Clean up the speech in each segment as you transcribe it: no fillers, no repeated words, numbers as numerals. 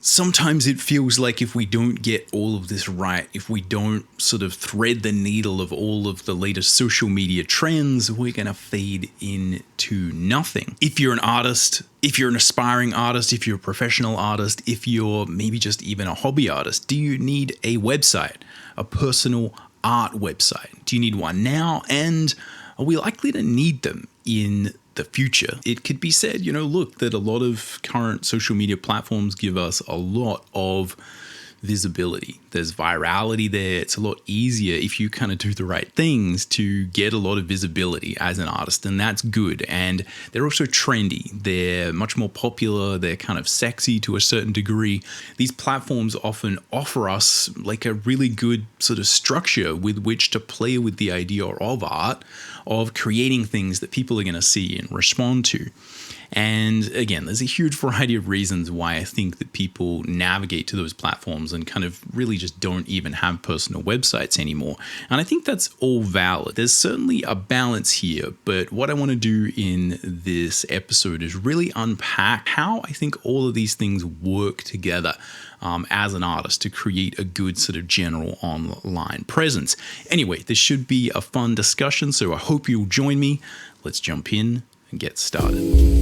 Sometimes it feels like if we don't get all of this right, if we don't sort of thread the needle of all of the latest social media trends, we're going to fade into nothing. If you're an artist, if you're an aspiring artist, if you're a professional artist, if you're maybe just even a hobby artist, do you need a website, a personal art website? Do you need one now? And are we likely to need them in the future? It could be said, look, that a lot of current social media platforms give us a lot of visibility. There's virality there. It's a lot easier if you kind of do the right things to get a lot of visibility as an artist, and that's good. And they're also trendy. They're much more popular. They're kind of sexy to a certain degree. These platforms often offer us like a really good sort of structure with which to play with the idea of art, of creating things that people are going to see and respond to. And again, there's a huge variety of reasons why I think that people navigate to those platforms and kind of really just don't even have personal websites anymore. And I think that's all valid. There's certainly a balance here, but what I want to do in this episode is really unpack how I think all of these things work together as an artist to create a good sort of general online presence. Anyway, this should be a fun discussion, so I hope you'll join me. Let's jump in and get started.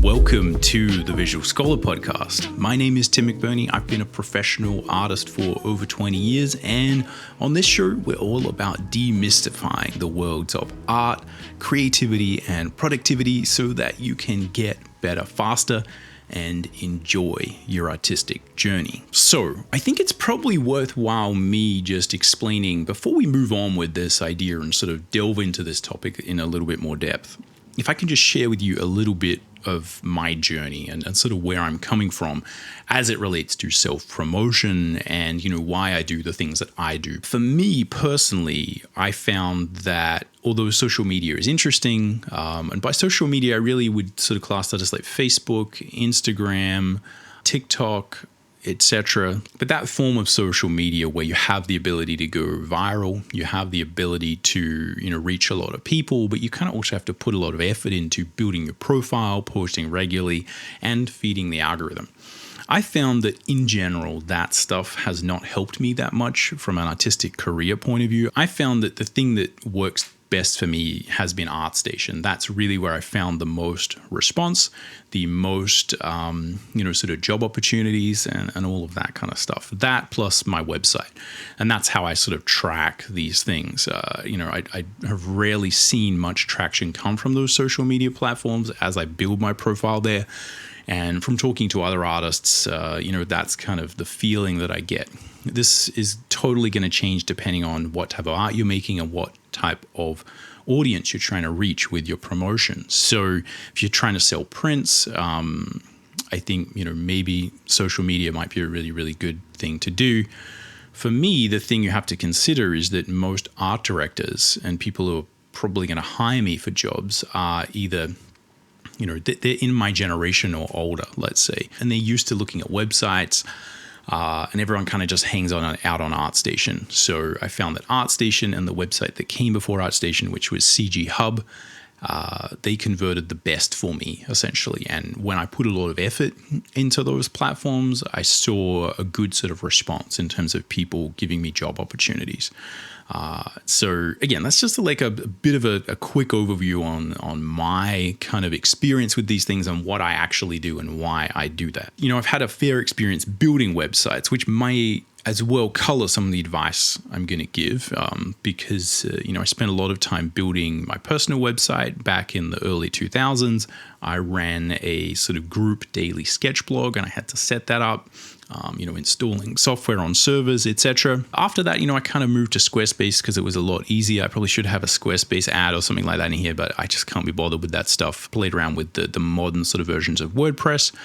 Welcome to the Visual Scholar Podcast. My name is Tim Mcburnie. I've been a professional artist for over 20 years, and on this show, we're all about demystifying the worlds of art, creativity, and productivity so that you can get better faster and enjoy your artistic journey. So I think it's probably worthwhile me just explaining, before we move on with this idea and sort of delve into this topic in a little bit more depth, if I can just share with you a little bit of my journey and sort of where I'm coming from as it relates to self-promotion and, why I do the things that I do. For me personally, I found that although social media is interesting, and by social media, I really would sort of class that as like Facebook, Instagram, TikTok, etc. But that form of social media where you have the ability to go viral, you have the ability to, reach a lot of people, but you kind of also have to put a lot of effort into building your profile, posting regularly, and feeding the algorithm. I found that in general, that stuff has not helped me that much from an artistic career point of view. I found that the thing that works best for me has been ArtStation. That's really where I found the most response, the most, sort of job opportunities and all of that kind of stuff. That plus my website. And that's how I sort of track these things. I have rarely seen much traction come from those social media platforms as I build my profile there. And from talking to other artists, that's kind of the feeling that I get. This is totally going to change depending on what type of art you're making and what type of audience you're trying to reach with your promotion. So if you're trying to sell prints, I think, maybe social media might be a really, really good thing to do. For me, the thing you have to consider is that most art directors and people who are probably going to hire me for jobs are either they're in my generation or older, let's say, and they're used to looking at websites, and everyone kind of just hangs out on ArtStation. So I found that ArtStation and the website that came before ArtStation, which was CG Hub, they converted the best for me, essentially. And when I put a lot of effort into those platforms, I saw a good sort of response in terms of people giving me job opportunities. So again, that's just like a bit of a quick overview on my kind of experience with these things and what I actually do and why I do that. I've had a fair experience building websites, which may as well color some of the advice I'm going to give, because, I spent a lot of time building my personal website back in the early 2000s. I ran a sort of group daily sketch blog and I had to set that up. Installing software on servers, etc. After that, I kind of moved to Squarespace because it was a lot easier. I probably should have a Squarespace ad or something like that in here, but I just can't be bothered with that stuff. Played around with the modern sort of versions of WordPress,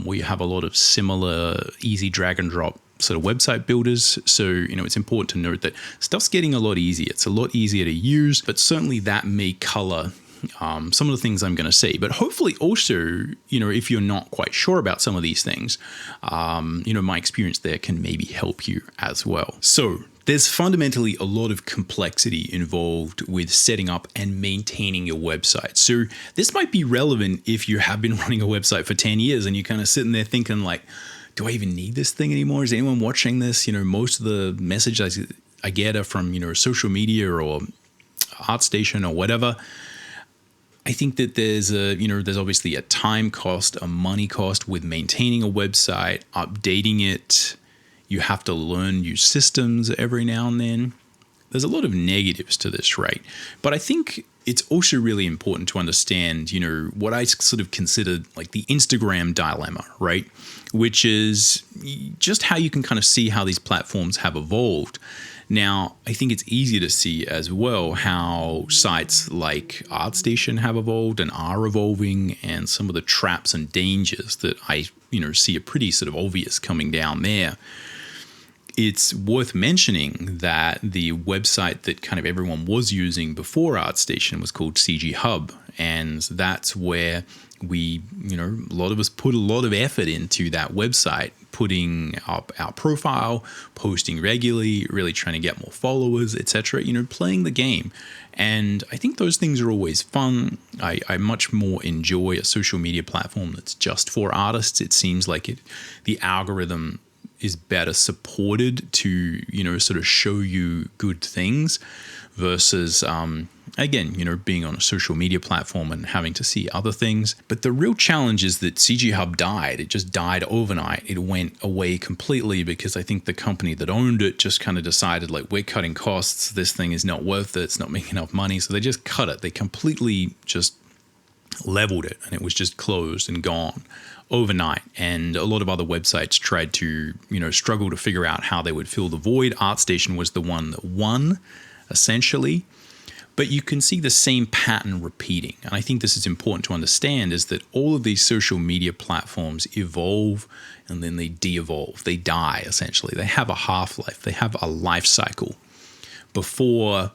where you have a lot of similar easy drag and drop sort of website builders. So, it's important to note that stuff's getting a lot easier. It's a lot easier to use, but certainly that may color some of the things I'm going to say, but hopefully also, if you're not quite sure about some of these things, my experience there can maybe help you as well. So There's fundamentally a lot of complexity involved with setting up and maintaining your website. So this might be relevant if you have been running a website for 10 years and you're kind of sitting there thinking like, do I even need this thing anymore? Is anyone watching this? Most of the messages I get are from, social media or ArtStation or whatever. I think that there's there's obviously a time cost, a money cost with maintaining a website, updating it. You have to learn new systems every now and then. There's a lot of negatives to this, right? But I think it's also really important to understand, what I sort of consider like the Instagram dilemma, right? Which is just how you can kind of see how these platforms have evolved. Now, I think it's easy to see as well how sites like ArtStation have evolved and are evolving, and some of the traps and dangers that I, see are pretty sort of obvious coming down there. It's worth mentioning that the website that kind of everyone was using before ArtStation was called CG Hub. And that's where we, a lot of us put a lot of effort into that website, putting up our profile, posting regularly, really trying to get more followers, etc., playing the game. And I think those things are always fun. I much more enjoy a social media platform that's just for artists. It seems like the algorithm is better supported to, sort of show you good things versus, again, being on a social media platform and having to see other things. But the real challenge is that CG Hub died. It just died overnight. It went away completely because I think the company that owned it just kind of decided, like, we're cutting costs. This thing is not worth it. It's not making enough money. So they just cut it. They completely just leveled it, and it was just closed and gone overnight. And a lot of other websites tried to, struggle to figure out how they would fill the void. ArtStation was the one that won, essentially. But you can see the same pattern repeating. And I think this is important to understand, is that all of these social media platforms evolve and then they de-evolve. They die, essentially. They have a half-life. They have a life cycle. Before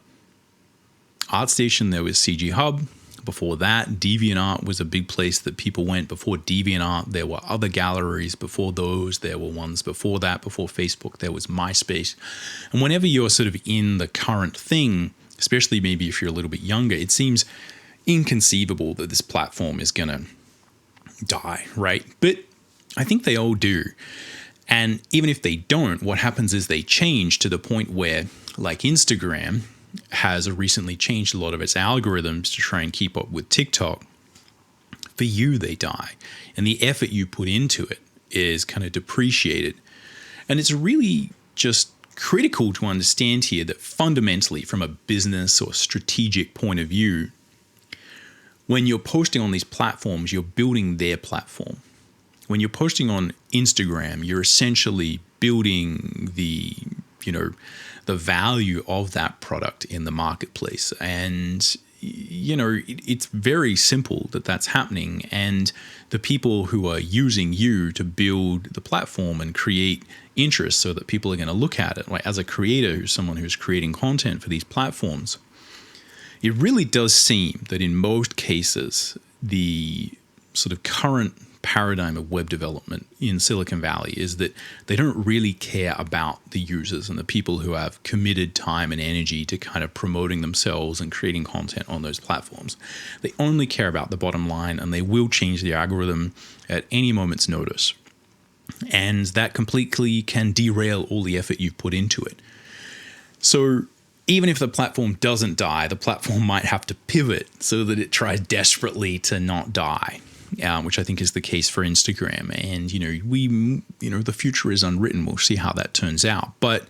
ArtStation, there was CG Hub. Before that, DeviantArt was a big place that people went. Before DeviantArt, there were other galleries. Before those, there were ones before that. Before Facebook, there was MySpace. And whenever you're sort of in the current thing, especially maybe if you're a little bit younger, it seems inconceivable that this platform is going to die, right? But I think they all do. And even if they don't, what happens is they change to the point where, like Instagram has recently changed a lot of its algorithms to try and keep up with TikTok. For you, they die. And the effort you put into it is kind of depreciated. And it's really just critical to understand here that fundamentally, from a business or strategic point of view, when you're posting on these platforms, you're building their platform. When you're posting on Instagram, you're essentially building the value of that product in the marketplace. And, it's very simple that that's happening. And the people who are using you to build the platform and create interest so that people are going to look at it, like as a creator, who's someone who's creating content for these platforms, it really does seem that in most cases, the sort of current paradigm of web development in Silicon Valley is that they don't really care about the users and the people who have committed time and energy to kind of promoting themselves and creating content on those platforms. They only care about the bottom line, and they will change the algorithm at any moment's notice. And that completely can derail all the effort you put into it. So even if the platform doesn't die, the platform might have to pivot so that it tries desperately to not die. Which I think is the case for Instagram. And, the future is unwritten. We'll see how that turns out. But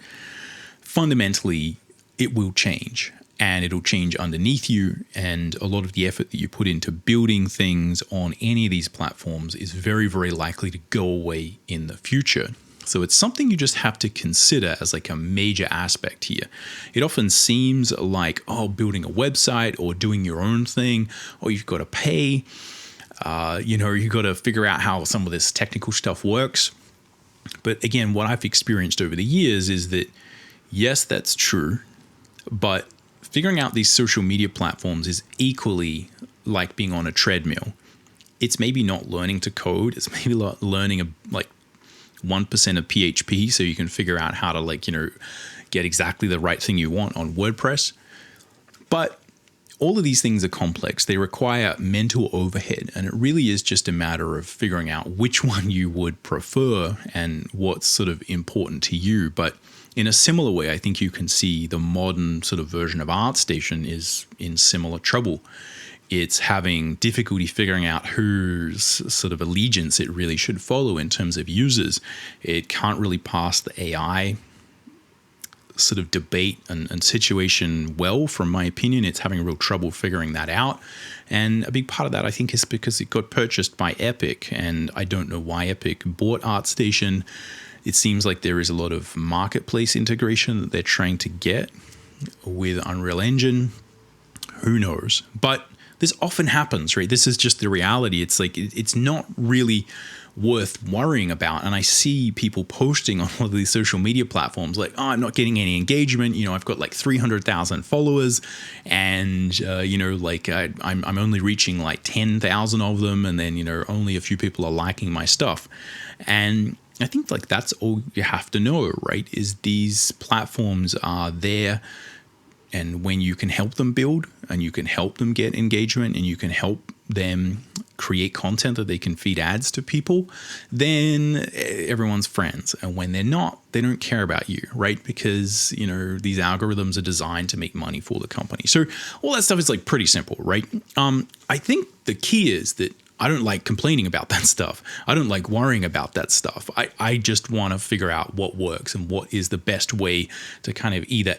fundamentally, it will change, and it'll change underneath you. And a lot of the effort that you put into building things on any of these platforms is very, very likely to go away in the future. So it's something you just have to consider as like a major aspect here. It often seems like, building a website or doing your own thing, or you've got to pay. You've got to figure out how some of this technical stuff works. But again, what I've experienced over the years is that, yes, that's true, but figuring out these social media platforms is equally like being on a treadmill. It's maybe not learning to code. It's maybe learning 1% of PHP so you can figure out how to get exactly the right thing you want on WordPress. But all of these things are complex. They require mental overhead, and it really is just a matter of figuring out which one you would prefer and what's sort of important to you. But in a similar way, I think you can see the modern sort of version of ArtStation is in similar trouble. It's having difficulty figuring out whose sort of allegiance it really should follow in terms of users. It can't really pass the AI sort of debate and situation well, from my opinion. It's having real trouble figuring that out. And a big part of that, I think, is because it got purchased by Epic, and I don't know why Epic bought ArtStation. It seems like there is a lot of marketplace integration that they're trying to get with Unreal Engine. Who knows? But this often happens, right? This is just the reality. It's like, it's not really worth worrying about. And I see people posting on all of these social media platforms like, oh, I'm not getting any engagement. You know, I've got like 300,000 followers, and, you know, like I'm only reaching like 10,000 of them. And then, you know, only a few people are liking my stuff. And I think like that's all you have to know, right? Is these platforms are there, and when you can help them build, and you can help them get engagement, and you can help them create content that they can feed ads to people, then everyone's friends. And when they're not, they don't care about you, right? Because, you know, these algorithms are designed to make money for the company. So all that stuff is like pretty simple, right? I think the key is that I don't like complaining about that stuff. I don't like worrying about that stuff. I just want to figure out what works and what is the best way to kind of either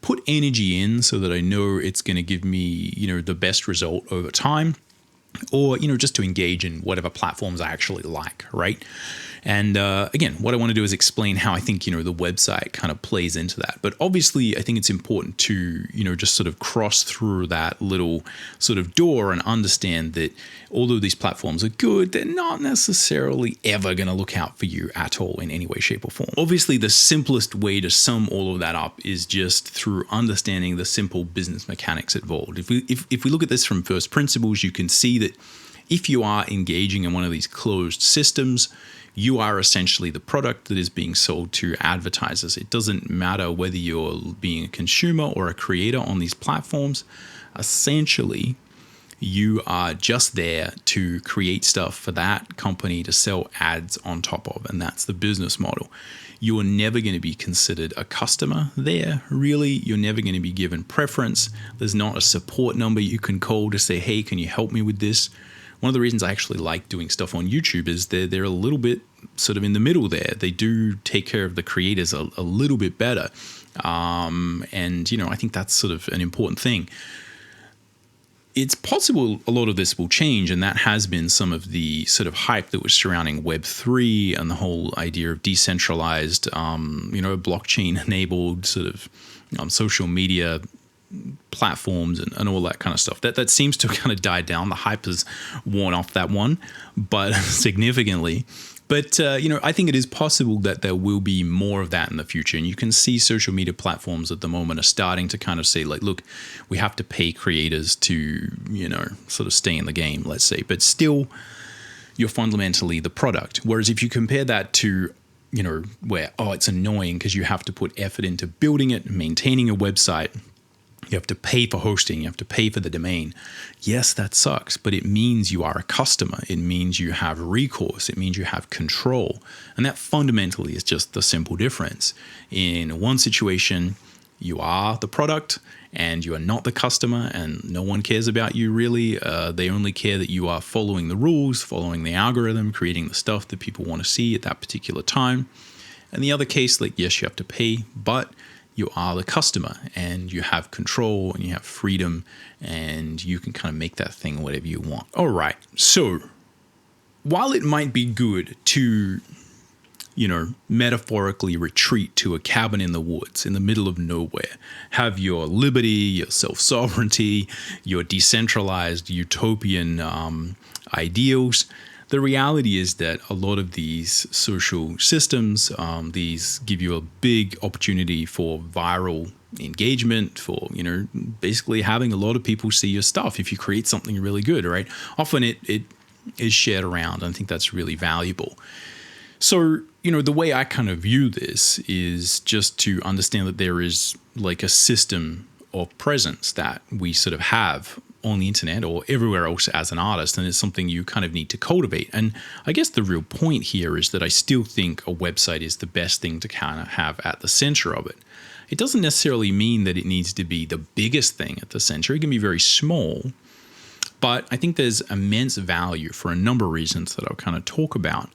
put energy in so that I know it's going to give me, you know, the best result over time, or, you know, just to engage in whatever platforms I actually like, right? And again, what I want to do is explain how I think, you know, the website kind of plays into that. But obviously, I think it's important to, you know, just sort of cross through that little sort of door and understand that although these platforms are good, they're not necessarily ever going to look out for you at all in any way, shape, or form. Obviously, the simplest way to sum all of that up is just through understanding the simple business mechanics involved. If we look at this from first principles, you can see that if you are engaging in one of these closed systems, you are essentially the product that is being sold to advertisers. It doesn't matter whether you're being a consumer or a creator on these platforms. Essentially, you are just there to create stuff for that company to sell ads on top of, and that's the business model. You are never going to be considered a customer there, really. You're never going to be given preference. There's not a support number you can call to say, hey, can you help me with this? One of the reasons I actually like doing stuff on YouTube is they're a little bit sort of in the middle there. They do take care of the creators a little bit better. And, you know, I think that's sort of an important thing. It's possible a lot of this will change, and that has been some of the sort of hype that was surrounding Web3 and the whole idea of decentralized, you know, blockchain-enabled sort of social media platforms and all that kind of stuff. That seems to kind of die down. The hype has worn off that one, but significantly. But, you know, I think it is possible that there will be more of that in the future. And you can see social media platforms at the moment are starting to kind of say, like, look, we have to pay creators to, you know, sort of stay in the game, let's say. But still, you're fundamentally the product. Whereas if you compare that to, you know, where, oh, it's annoying because you have to put effort into building it, maintaining a website, you have to pay for hosting, you have to pay for the domain. Yes, that sucks, but it means you are a customer. It means you have recourse. It means you have control. And that fundamentally is just the simple difference. In one situation, you are the product and you are not the customer, and no one cares about you really. They only care that you are following the rules, following the algorithm, creating the stuff that people want to see at that particular time. In the other case, like, yes, you have to pay, but you are the customer and you have control and you have freedom and you can kind of make that thing whatever you want. All right. So while it might be good to, you know, metaphorically retreat to a cabin in the woods in the middle of nowhere, have your liberty, your self-sovereignty, your decentralized utopian ideals, the reality is that a lot of these social systems, these give you a big opportunity for viral engagement, for, you know, basically having a lot of people see your stuff if you create something really good, right? Often it is shared around. I think that's really valuable. So, the way I kind of view this is just to understand that there is like a system of presence that we sort of have on the internet or everywhere else as an artist, and it's something you kind of need to cultivate. And I guess the real point here is that I still think a website is the best thing to kind of have at the center of it. It doesn't necessarily mean that it needs to be the biggest thing at the center. It can be very small, but I think there's immense value for a number of reasons that I'll kind of talk about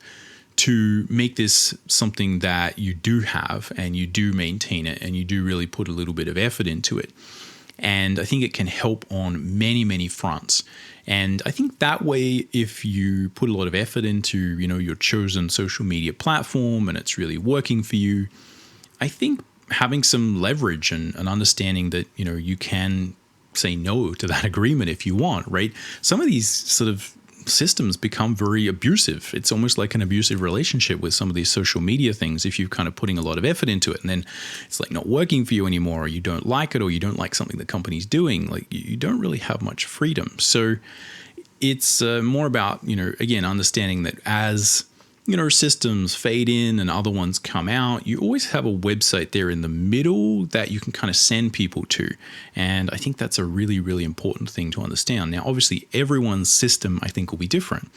to make this something that you do have and you do maintain it and you do really put a little bit of effort into it. And I think it can help on many, many fronts. And I think that way, if you put a lot of effort into, your chosen social media platform and it's really working for you, I think having some leverage and an understanding that, you can say no to that agreement if you want, right? Some of these sort of systems become very abusive. It's almost like an abusive relationship with some of these social media things if you're kind of putting a lot of effort into it and then it's like not working for you anymore, or you don't like it, or you don't like something the company's doing. Like you don't really have much freedom. So it's more about, again, understanding that as systems fade in and other ones come out, you always have a website there in the middle that you can kind of send people to. And I think that's a really, really important thing to understand. Now, obviously, everyone's system, I think, will be different.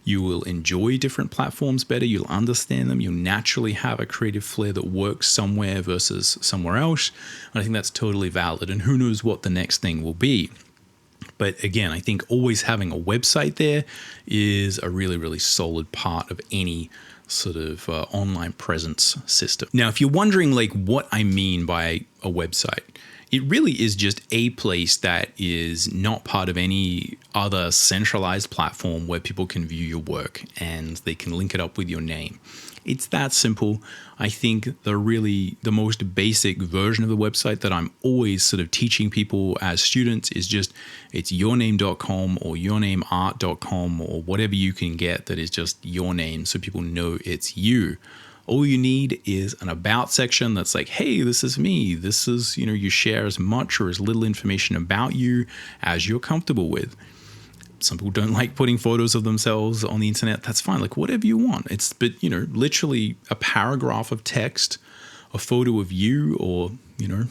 You will enjoy different platforms better. You'll understand them. You'll naturally have a creative flair that works somewhere versus somewhere else. And I think that's totally valid. And who knows what the next thing will be. But again, I think always having a website there is a really, really solid part of any sort of online presence system. Now, if you're wondering like what I mean by a website, it really is just a place that is not part of any other centralized platform where people can view your work and they can link it up with your name. It's that simple. I think the most basic version of the website that I'm always sort of teaching people as students is just it's yourname.com or yournameart.com or whatever you can get that is just your name so people know it's you. All you need is an about section that's like, hey, this is me. This is, you share as much or as little information about you as you're comfortable with. Some people don't like putting photos of themselves on the internet. That's fine. Like whatever you want. But literally a paragraph of text, a photo of you or,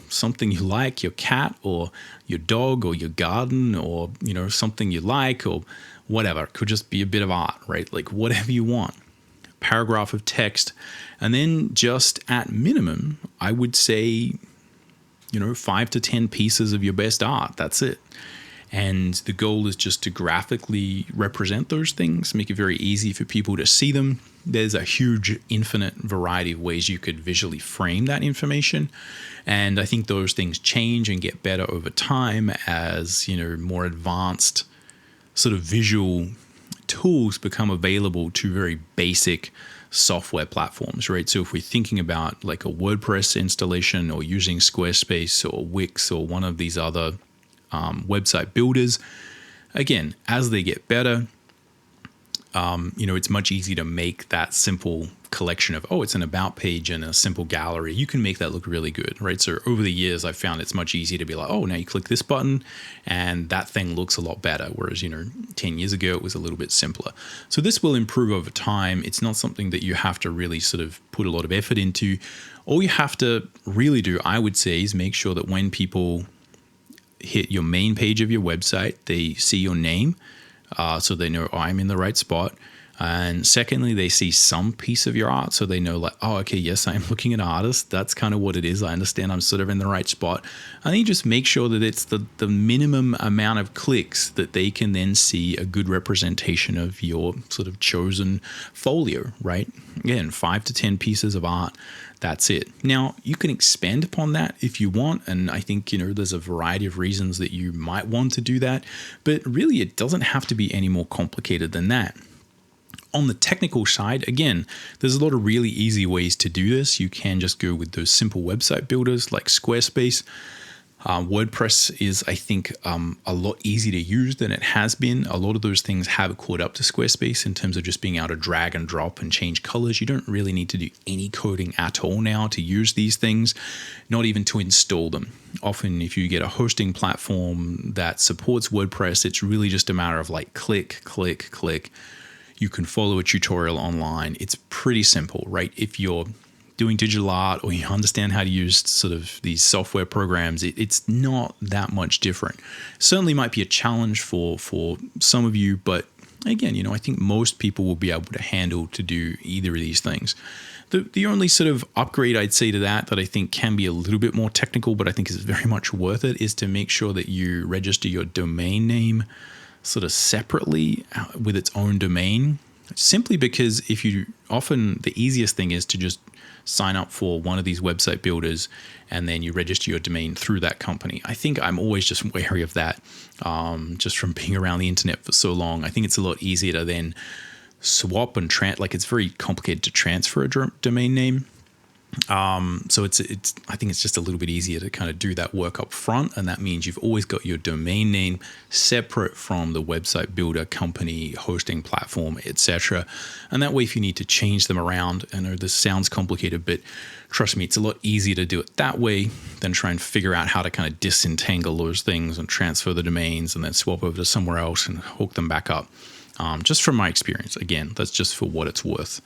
something you like, your cat or your dog or your garden or, something you like or whatever. It could just be a bit of art, right? Like whatever you want. Paragraph of text. And then just at minimum, I would say, 5 to 10 pieces of your best art. That's it. And the goal is just to graphically represent those things, make it very easy for people to see them. There's a huge, infinite variety of ways you could visually frame that information. And I think those things change and get better over time as, more advanced sort of visual tools become available to very basic software platforms, right? So if we're thinking about like a WordPress installation or using Squarespace or Wix or one of these other website builders, again, as they get better, it's much easier to make that simple collection of, it's an about page and a simple gallery. You can make that look really good, right? So over the years, I found it's much easier to be like, now you click this button and that thing looks a lot better. Whereas, 10 years ago, it was a little bit simpler. So this will improve over time. It's not something that you have to really sort of put a lot of effort into. All you have to really do, I would say, is make sure that when people hit your main page of your website, they see your name, so they know I'm in the right spot. And secondly, they see some piece of your art, so they know like, okay, yes, I'm looking at an artist. That's kind of what it is. I understand I'm sort of in the right spot. And then you just make sure that it's the minimum amount of clicks that they can then see a good representation of your sort of chosen folio, right? Again, 5 to 10 pieces of art. That's it. Now, you can expand upon that if you want. And I think, there's a variety of reasons that you might want to do that. But really, it doesn't have to be any more complicated than that. On the technical side, again, there's a lot of really easy ways to do this. You can just go with those simple website builders like Squarespace. WordPress is, I think, a lot easier to use than it has been. A lot of those things have caught up to Squarespace in terms of just being able to drag and drop and change colors. You don't really need to do any coding at all now to use these things, not even to install them. Often, if you get a hosting platform that supports WordPress, it's really just a matter of like click, click, click. You can follow a tutorial online. It's pretty simple, right? If you're doing digital art or you understand how to use sort of these software programs, it's not that much different. Certainly might be a challenge for some of you, but again, I think most people will be able to handle to do either of these things. The only sort of upgrade I'd say to that I think can be a little bit more technical, but I think is very much worth it, is to make sure that you register your domain name sort of separately with its own domain. Simply because the easiest thing is to just sign up for one of these website builders and then you register your domain through that company. I think I'm always just wary of that, just from being around the internet for so long. I think it's a lot easier to then swap and it's very complicated to transfer a domain name. So I think it's just a little bit easier to kind of do that work up front, and that means you've always got your domain name separate from the website builder, company, hosting platform, etc. And that way, if you need to change them around, I know this sounds complicated, but trust me, it's a lot easier to do it that way than try and figure out how to kind of disentangle those things and transfer the domains and then swap over to somewhere else and hook them back up. Just from my experience. Again, that's just for what it's worth,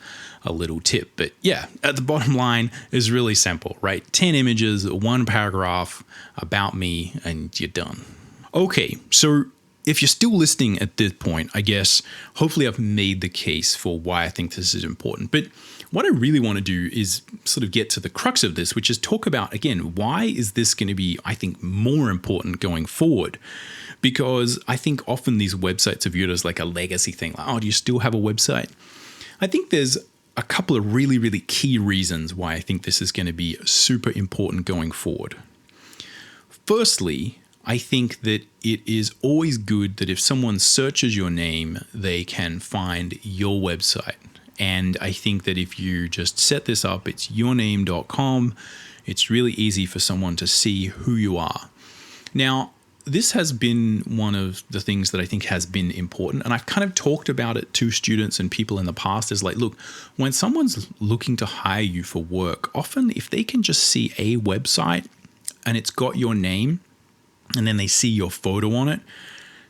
a little tip. But yeah, at the bottom line is really simple, right? 10 images, 1 paragraph about me, and you're done. Okay, so if you're still listening at this point, I guess hopefully I've made the case for why I think this is important. But what I really want to do is sort of get to the crux of this, which is talk about, again, why is this going to be, I think, more important going forward? Because I think often these websites are viewed as like a legacy thing. Like, oh, do you still have a website? I think there's a couple of really, really key reasons why I think this is going to be super important going forward. Firstly, I think that it is always good that if someone searches your name, they can find your website. And I think that if you just set this up, it's yourname.com, it's really easy for someone to see who you are. Now, this has been one of the things that I think has been important. And I've kind of talked about it to students and people in the past is like, look, when someone's looking to hire you for work, often if they can just see a website and it's got your name and then they see your photo on it,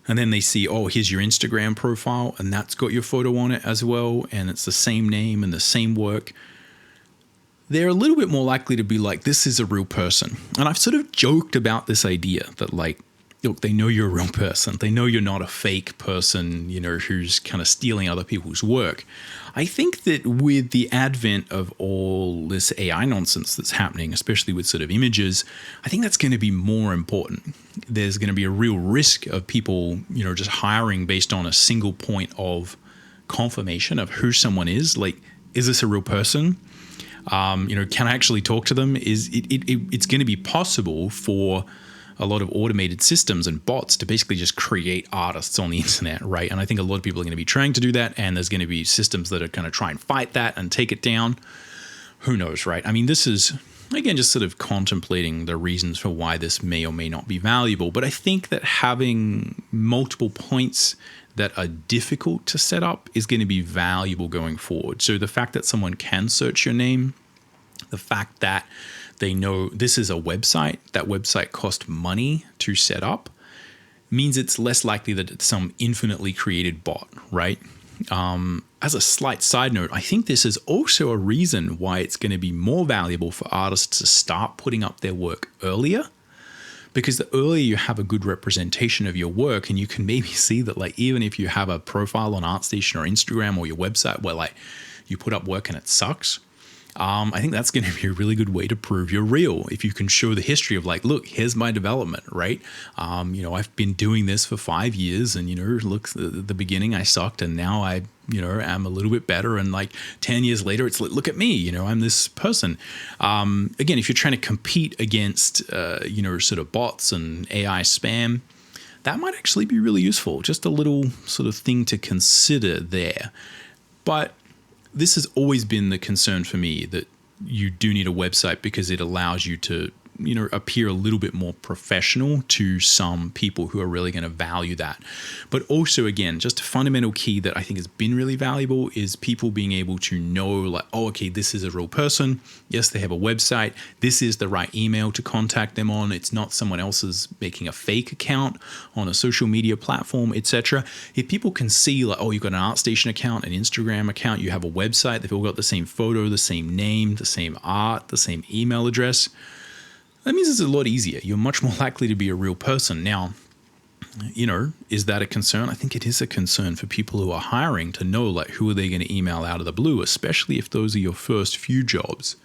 and then they see, oh, here's your Instagram profile and that's got your photo on it as well, and it's the same name and the same work, they're a little bit more likely to be like, this is a real person. And I've sort of joked about this idea that like, look, they know you're a real person. They know you're not a fake person, who's kind of stealing other people's work. I think that with the advent of all this AI nonsense that's happening, especially with sort of images, I think that's going to be more important. There's going to be a real risk of people, just hiring based on a single point of confirmation of who someone is. Like, is this a real person? Can I actually talk to them? It's going to be possible for a lot of automated systems and bots to basically just create artists on the internet, right? And I think a lot of people are going to be trying to do that, and there's going to be systems that are going to try and fight that and take it down. Who knows, right? I mean, this is, again, just sort of contemplating the reasons for why this may or may not be valuable. But I think that having multiple points that are difficult to set up is going to be valuable going forward. So the fact that someone can search your name, the fact that they know this is a website, that website cost money to set up, means it's less likely that it's some infinitely created bot, right? As a slight side note, I think this is also a reason why it's going to be more valuable for artists to start putting up their work earlier. Because the earlier you have a good representation of your work, and you can maybe see that, like, even if you have a profile on ArtStation or Instagram or your website where like you put up work and it sucks, I think that's going to be a really good way to prove you're real. If you can show the history of like, look, here's my development, right? I've been doing this for 5 years, and look, at the beginning I sucked, and now I am a little bit better. And like 10 years later, it's like, look at me, I'm this person. Again, if you're trying to compete against, sort of bots and AI spam, that might actually be really useful. Just a little sort of thing to consider there. But this has always been the concern for me, that you do need a website because it allows you to appear a little bit more professional to some people who are really going to value that. But also, again, just a fundamental key that I think has been really valuable is people being able to know, like, oh, okay, this is a real person. Yes, they have a website. This is the right email to contact them on. It's not someone else's making a fake account on a social media platform, etc. If people can see, like, oh, you've got an ArtStation account, an Instagram account, you have a website, they've all got the same photo, the same name, the same art, the same email address, that means it's a lot easier. You're much more likely to be a real person. Now, is that a concern? I think it is a concern for people who are hiring to know, like, who are they going to email out of the blue, especially if those are your first few jobs.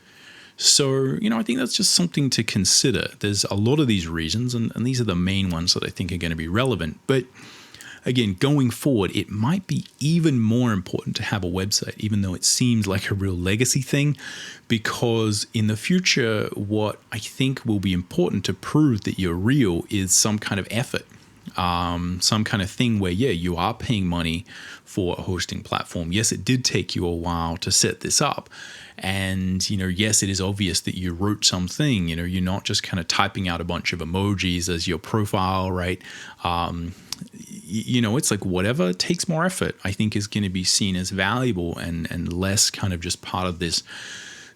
So, I think that's just something to consider. There's a lot of these reasons, and these are the main ones that I think are going to be relevant. But again, going forward, it might be even more important to have a website, even though it seems like a real legacy thing, because in the future, what I think will be important to prove that you're real is some kind of effort. Some kind of thing where, you are paying money for a hosting platform. Yes, it did take you a while to set this up. And, yes, it is obvious that you wrote something. You're not just kind of typing out a bunch of emojis as your profile, right? It's like whatever takes more effort, I think, is going to be seen as valuable and less kind of just part of this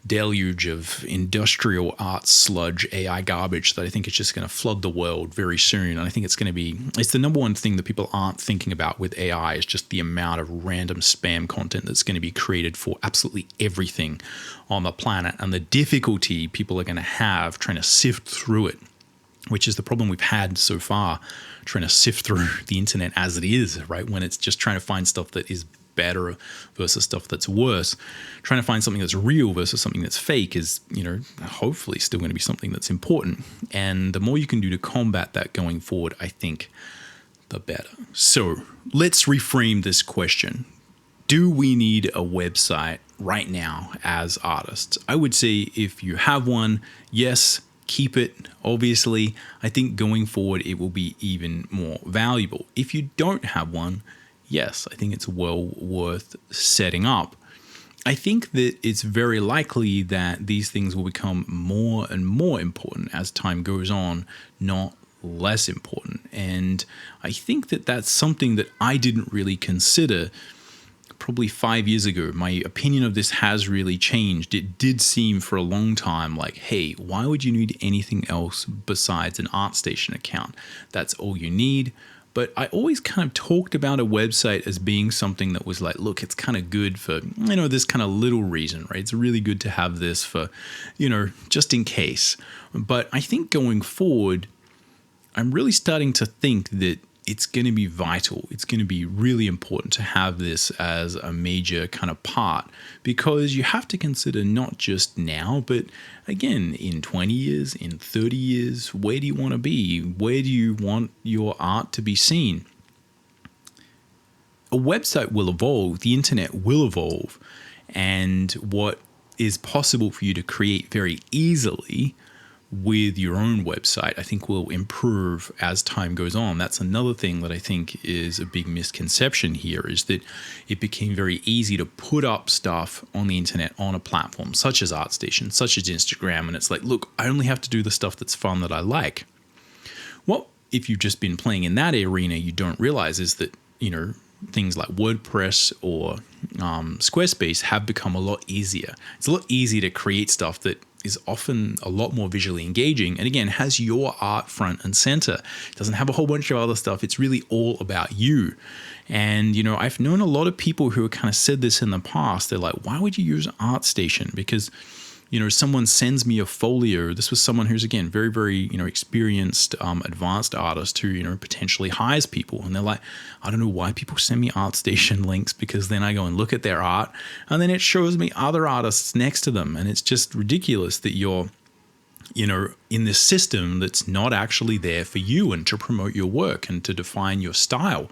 deluge of industrial art sludge AI garbage that I think is just going to flood the world very soon. And I think it's the number one thing that people aren't thinking about with AI is just the amount of random spam content that's going to be created for absolutely everything on the planet, and the difficulty people are going to have trying to sift through it, which is the problem we've had so far, trying to sift through the internet as it is, right? When it's just trying to find stuff that is better versus stuff that's worse. Trying to find something that's real versus something that's fake is, hopefully still going to be something that's important. And the more you can do to combat that going forward, I think the better. So let's reframe this question. Do we need a website right now as artists? I would say if you have one, yes, keep it. Obviously, I think going forward, it will be even more valuable. If you don't have one, yes, I think it's well worth setting up. I think that it's very likely that these things will become more and more important as time goes on, not less important. And I think that that's something that I didn't really consider probably 5 years ago. My opinion of this has really changed. It did seem for a long time like, hey, why would you need anything else besides an ArtStation account? That's all you need. But I always kind of talked about a website as being something that was like, look, it's kind of good for, this kind of little reason, right? It's really good to have this for, just in case. But I think going forward, I'm really starting to think that it's going to be vital. It's going to be really important to have this as a major kind of part, because you have to consider not just now, but again, in 20 years, in 30 years, where do you want to be? Where do you want your art to be seen? A website will evolve. The internet will evolve. And what is possible for you to create very easily with your own website, I think will improve as time goes on. That's another thing that I think is a big misconception here, is that it became very easy to put up stuff on the internet on a platform such as ArtStation, such as Instagram, and it's like, look, I only have to do the stuff that's fun that I like. Well, if you've just been playing in that arena, you don't realize is that, things like WordPress or Squarespace have become a lot easier. It's a lot easier to create stuff that is often a lot more visually engaging, and again, has your art front and center. It doesn't have a whole bunch of other stuff. It's really all about you. And, I've known a lot of people who have kind of said this in the past. They're like, why would you use ArtStation? Because, someone sends me a folio. This was someone who's, again, very, very, experienced, advanced artist who, potentially hires people. And they're like, I don't know why people send me ArtStation links, because then I go and look at their art and then it shows me other artists next to them. And it's just ridiculous that you're, in this system that's not actually there for you and to promote your work and to define your style.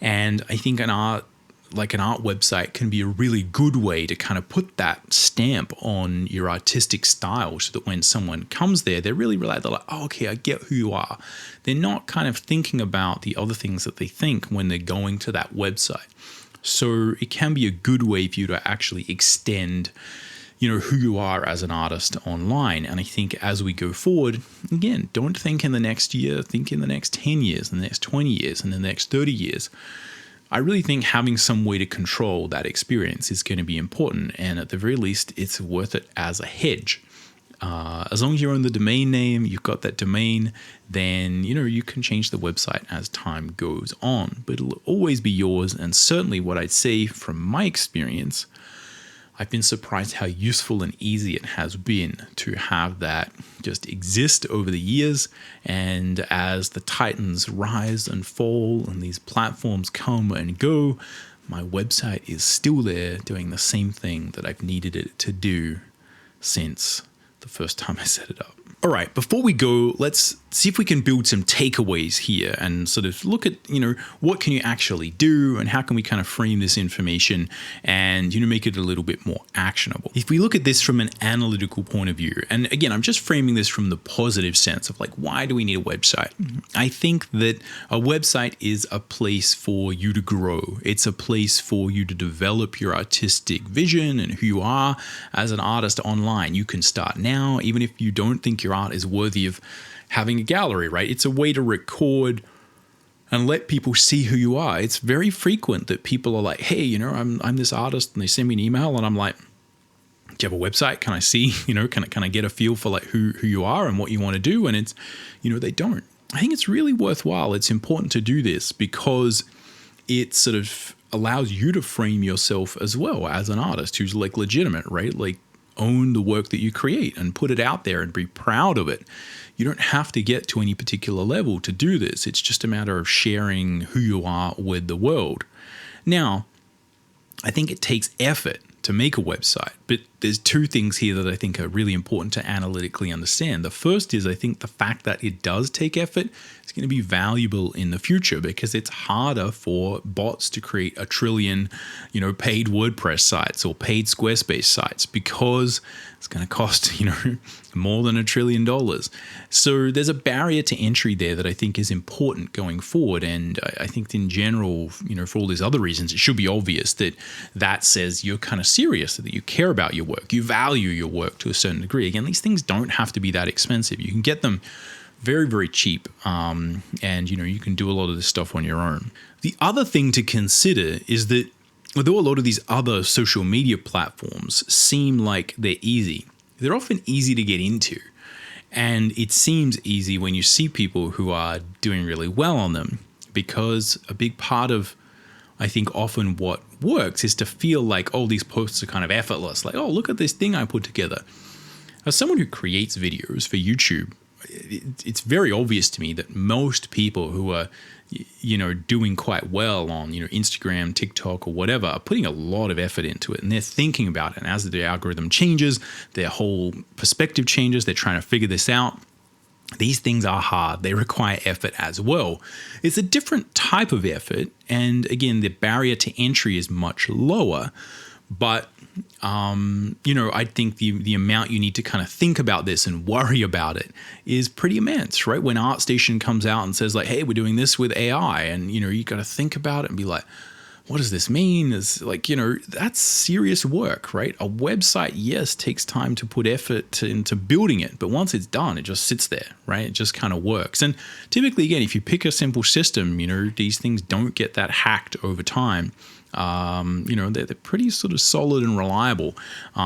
And I think an art website can be a really good way to kind of put that stamp on your artistic style, so that when someone comes there, they're really like, oh, okay, I get who you are. They're not kind of thinking about the other things that they think when they're going to that website. So it can be a good way for you to actually extend who you are as an artist online. And I think as we go forward, again, don't think in the next year, think in the next 10 years, in the next 20 years, in the next 30 years. I really think having some way to control that experience is going to be important. And at the very least, it's worth it as a hedge. As long as you own the domain name, you've got that domain, then, you can change the website as time goes on. But it'll always be yours. And certainly what I'd say from my experience, I've been surprised how useful and easy it has been to have that just exist over the years. And as the titans rise and fall and these platforms come and go, my website is still there doing the same thing that I've needed it to do since the first time I set it up. All right, before we go, let's see if we can build some takeaways here and sort of look at, what can you actually do and how can we kind of frame this information and, make it a little bit more actionable. If we look at this from an analytical point of view, and again, I'm just framing this from the positive sense of like, why do we need a website? I think that a website is a place for you to grow. It's a place for you to develop your artistic vision and who you are as an artist online. You can start now, even if you don't think your art is worthy of having a gallery, right? It's a way to record and let people see who you are. It's very frequent that people are like, hey, I'm this artist, and they send me an email and I'm like, do you have a website? Can I see, can I get a feel for like who you are and what you want to do? And it's, they don't. I think it's really worthwhile. It's important to do this because it sort of allows you to frame yourself as well as an artist who's like legitimate, right? Like own the work that you create and put it out there and be proud of it. You don't have to get to any particular level to do this. It's just a matter of sharing who you are with the world. Now, I think it takes effort to make a website, but there's two things here that I think are really important to analytically understand. The first is I think the fact that it does take effort is going to be valuable in the future because it's harder for bots to create a trillion, paid WordPress sites or paid Squarespace sites because it's going to cost, more than $1 trillion. So there's a barrier to entry there that I think is important going forward. And I think in general, for all these other reasons, it should be obvious that says you're kind of serious, that you care about your work, you value your work to a certain degree. Again, these things don't have to be that expensive. You can get them very, very cheap. And, you can do a lot of this stuff on your own. The other thing to consider is that although a lot of these other social media platforms seem like they're easy, they're often easy to get into. And it seems easy when you see people who are doing really well on them, because a big part of, I think, often what works is to feel like, oh, these posts are kind of effortless. Like, oh, look at this thing I put together. As someone who creates videos for YouTube, it's very obvious to me that most people who are, doing quite well on, Instagram, TikTok or whatever are putting a lot of effort into it and they're thinking about it. And as the algorithm changes, their whole perspective changes. They're trying to figure this out. These things are hard. They require effort as well. It's a different type of effort. And again, the barrier to entry is much lower. But, I think the amount you need to kind of think about this and worry about it is pretty immense, right? When ArtStation comes out and says like, hey, we're doing this with AI, and, you got to think about it and be like, what does this mean? Is like, that's serious work, right? A website, yes, takes time to put effort into building it, but once it's done, it just sits there, right? It just kind of works. And typically, again, if you pick a simple system, these things don't get that hacked over time. They're pretty sort of solid and reliable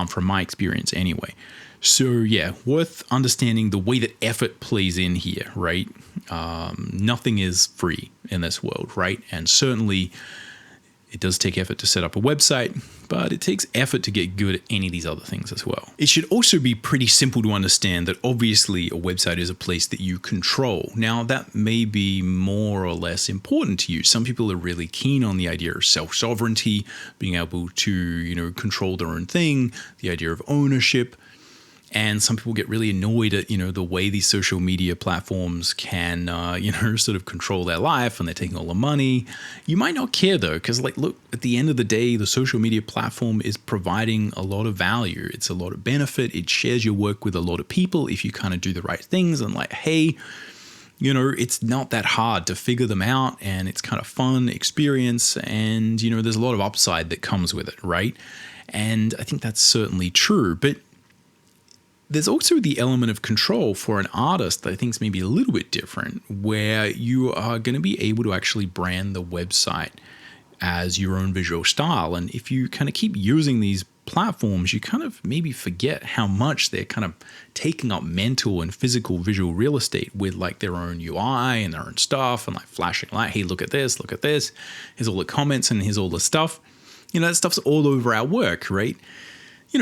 from my experience anyway. So yeah, worth understanding the way that effort plays in here, right? Nothing is free in this world, right? And certainly it does take effort to set up a website, but it takes effort to get good at any of these other things as well. It should also be pretty simple to understand that obviously a website is a place that you control. Now, that may be more or less important to you. Some people are really keen on the idea of self-sovereignty, being able to, control their own thing, the idea of ownership. And some people get really annoyed at, the way these social media platforms can, sort of control their life, and they're taking all the money. You might not care though, because look, at the end of the day, the social media platform is providing a lot of value. It's a lot of benefit. It shares your work with a lot of people if you kind of do the right things and hey, it's not that hard to figure them out, and it's kind of fun experience, and, there's a lot of upside that comes with it, right? And I think that's certainly true. But there's also the element of control for an artist that I think is maybe a little bit different, where you are going to be able to actually brand the website as your own visual style. And if you kind of keep using these platforms, you kind of maybe forget how much they're kind of taking up mental and physical visual real estate with like their own UI and their own stuff, and like flashing light, hey, look at this, here's all the comments and here's all the stuff. That stuff's all over our work, right?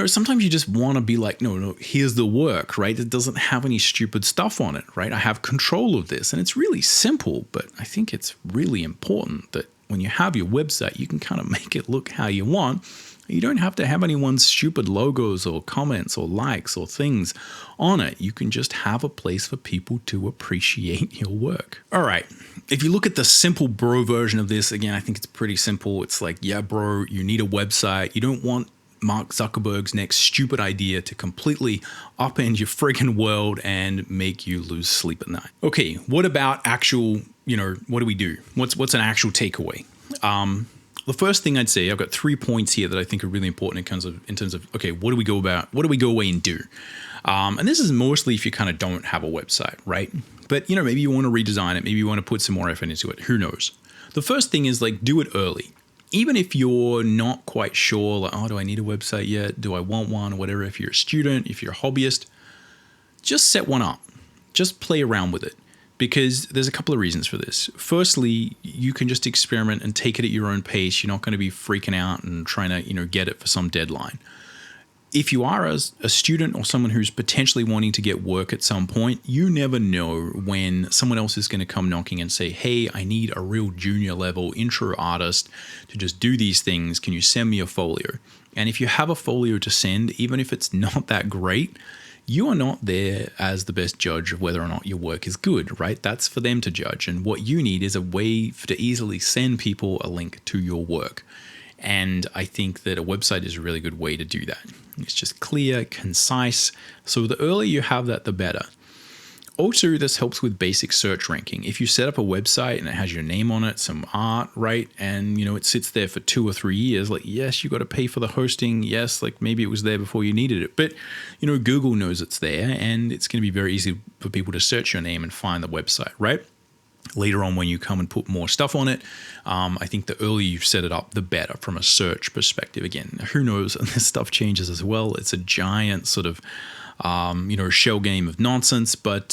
Sometimes you just want to be like, no, here's the work, right? It doesn't have any stupid stuff on it, right? I have control of this. And it's really simple, but I think it's really important that when you have your website, you can kind of make it look how you want. You don't have to have anyone's stupid logos or comments or likes or things on it. You can just have a place for people to appreciate your work. All right. If you look at the simple bro version of this, again, I think it's pretty simple. It's like, yeah, bro, you need a website. You don't want Mark Zuckerberg's next stupid idea to completely upend your friggin' world and make you lose sleep at night. Okay, what about actual, what do we do? What's an actual takeaway? The first thing I'd say, I've got 3 points here that I think are really important in terms of okay, what do we go away and do? And this is mostly if you kind of don't have a website, right? But maybe you want to redesign it, maybe you want to put some more effort into it. Who knows? The first thing is like do it early. Even if you're not quite sure, like, oh, do I need a website yet? Do I want one? Or whatever. If you're a student, if you're a hobbyist, just set one up. Just play around with it. Because there's a couple of reasons for this. Firstly, you can just experiment and take it at your own pace. You're not going to be freaking out and trying to, get it for some deadline. If you are a student or someone who's potentially wanting to get work at some point, you never know when someone else is going to come knocking and say, hey, I need a real junior level intro artist to just do these things. Can you send me a folio? And if you have a folio to send, even if it's not that great, you are not there as the best judge of whether or not your work is good, right? That's for them to judge. And what you need is a way to easily send people a link to your work. And I think that a website is a really good way to do that. It's just clear, concise. So the earlier you have that, the better. Also, this helps with basic search ranking. If you set up a website and it has your name on it, some art, right? And, it sits there for 2 or 3 years, like, yes, you got to pay for the hosting. Yes, like maybe it was there before you needed it. But, Google knows it's there, and it's going to be very easy for people to search your name and find the website, right? Later on, when you come and put more stuff on it, I think the earlier you set it up, the better from a search perspective. Again, who knows? And this stuff changes as well. It's a giant sort of, shell game of nonsense. But,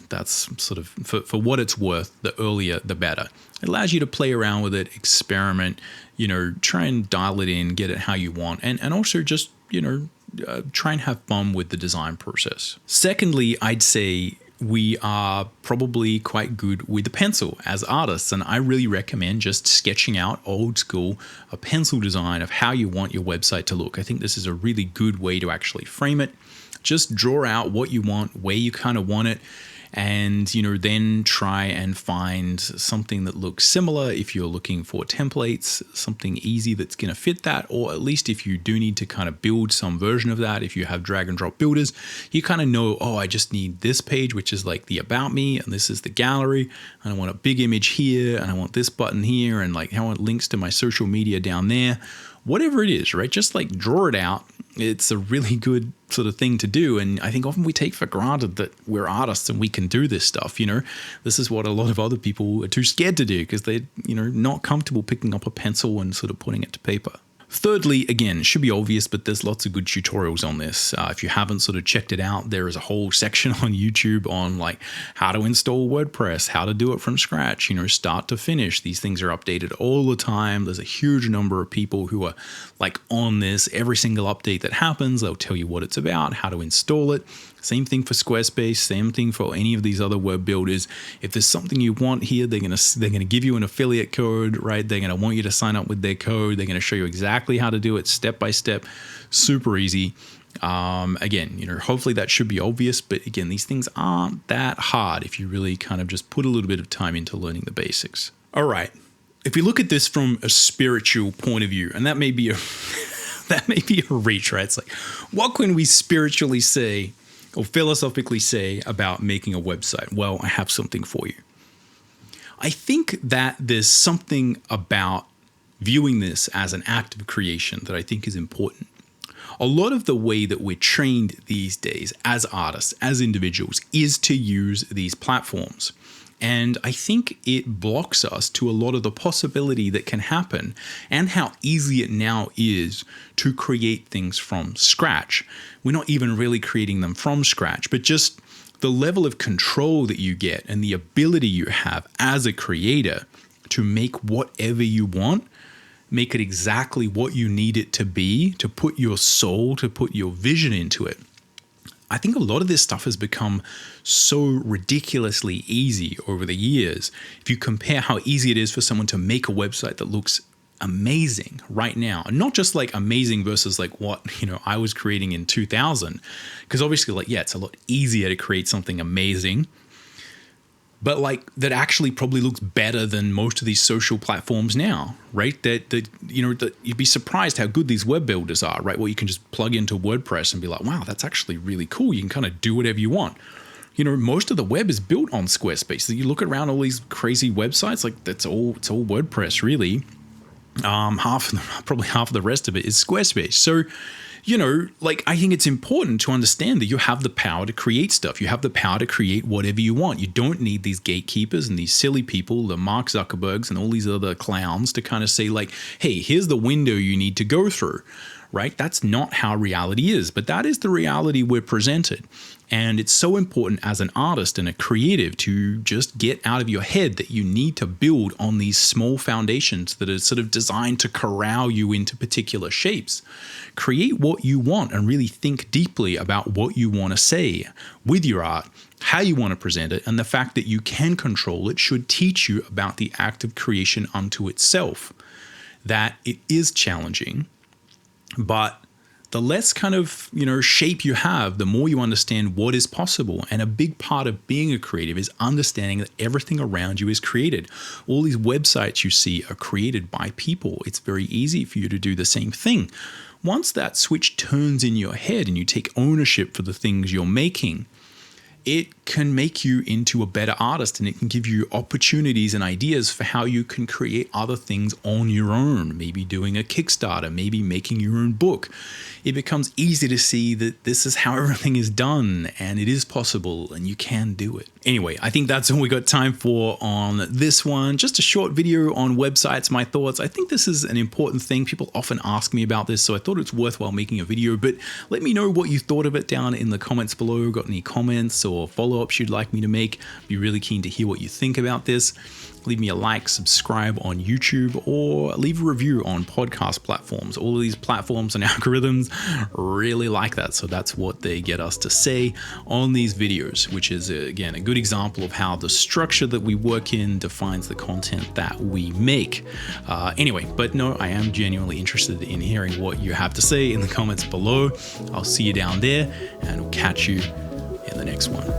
that's sort of, for what it's worth, the earlier, the better. It allows you to play around with it, experiment, try and dial it in, get it how you want. And also just, try and have fun with the design process. Secondly, I'd say we are probably quite good with the pencil as artists, and I really recommend just sketching out old school a pencil design of how you want your website to look. I think this is a really good way to actually frame it. Just draw out what you want, where you kind of want it, and then try and find something that looks similar if you're looking for templates, something easy that's going to fit that, or at least if you do need to kind of build some version of that, if you have drag and drop builders, you kind of know, oh, I just need this page, which is like the about me, and this is the gallery, and I want a big image here, and I want this button here, and like I want links to my social media down there. Whatever it is, right? Just like draw it out. It's a really good sort of thing to do. And I think often we take for granted that we're artists and we can do this stuff. This is what a lot of other people are too scared to do because they're, not comfortable picking up a pencil and sort of putting it to paper. Thirdly, again, should be obvious, but there's lots of good tutorials on this. If you haven't sort of checked it out, there is a whole section on YouTube on like how to install WordPress, how to do it from scratch, start to finish. These things are updated all the time. There's a huge number of people who are like on this. Every single update that happens, they'll tell you what it's about, how to install it. Same thing for Squarespace, same thing for any of these other web builders. If there's something you want here, they're gonna give you an affiliate code, right? They're gonna want you to sign up with their code. They're gonna show you exactly how to do it step by step, super easy. Again, hopefully that should be obvious, but again, these things aren't that hard if you really kind of just put a little bit of time into learning the basics. All right, if we look at this from a spiritual point of view, and that may be a reach, right? It's like, what can we spiritually say or philosophically say about making a website? Well, I have something for you. I think that there's something about viewing this as an act of creation that I think is important. A lot of the way that we're trained these days as artists, as individuals, is to use these platforms. And I think it blocks us to a lot of the possibility that can happen and how easy it now is to create things from scratch. We're not even really creating them from scratch, but just the level of control that you get and the ability you have as a creator to make whatever you want, make it exactly what you need it to be, to put your soul, to put your vision into it. I think a lot of this stuff has become so ridiculously easy over the years. If you compare how easy it is for someone to make a website that looks amazing right now, and not just like amazing versus like what, I was creating in 2000, because obviously it's a lot easier to create something amazing, but like that actually probably looks better than most of these social platforms now, right? That you'd be surprised how good these web builders are, right? Well, you can just plug into WordPress and be like, wow, that's actually really cool. You can kind of do whatever you want. Most of the web is built on Squarespace. You look around all these crazy websites, like it's all WordPress really. Probably half of the rest of it is Squarespace. So, I think it's important to understand that you have the power to create stuff. You have the power to create whatever you want. You don't need these gatekeepers and these silly people, the Mark Zuckerbergs and all these other clowns to kind of say like, hey, here's the window you need to go through, right? That's not how reality is, but that is the reality we're presented. And it's so important as an artist and a creative to just get out of your head that you need to build on these small foundations that are sort of designed to corral you into particular shapes. Create what you want and really think deeply about what you want to say with your art, how you want to present it, and the fact that you can control it should teach you about the act of creation unto itself. That it is challenging, but the less kind of, shape you have, the more you understand what is possible. And a big part of being a creative is understanding that everything around you is created. All these websites you see are created by people. It's very easy for you to do the same thing. Once that switch turns in your head and you take ownership for the things you're making, it can make you into a better artist, and it can give you opportunities and ideas for how you can create other things on your own, maybe doing a Kickstarter, maybe making your own book. It becomes easy to see that this is how everything is done, and it is possible, and you can do it. Anyway, I think that's all we got time for on this one. Just a short video on websites, my thoughts. I think this is an important thing. People often ask me about this, so I thought it's worthwhile making a video, but let me know what you thought of it down in the comments below. Got any comments or follow-ups you'd like me to make? Be really keen to hear what you think about this. Leave me a like, subscribe on YouTube, or leave a review on podcast platforms. All of these platforms and algorithms really like that. So that's what they get us to say on these videos, which is, again, a good example of how the structure that we work in defines the content that we make. Anyway, but no, I am genuinely interested in hearing what you have to say in the comments below. I'll see you down there, and we'll catch you in the next one.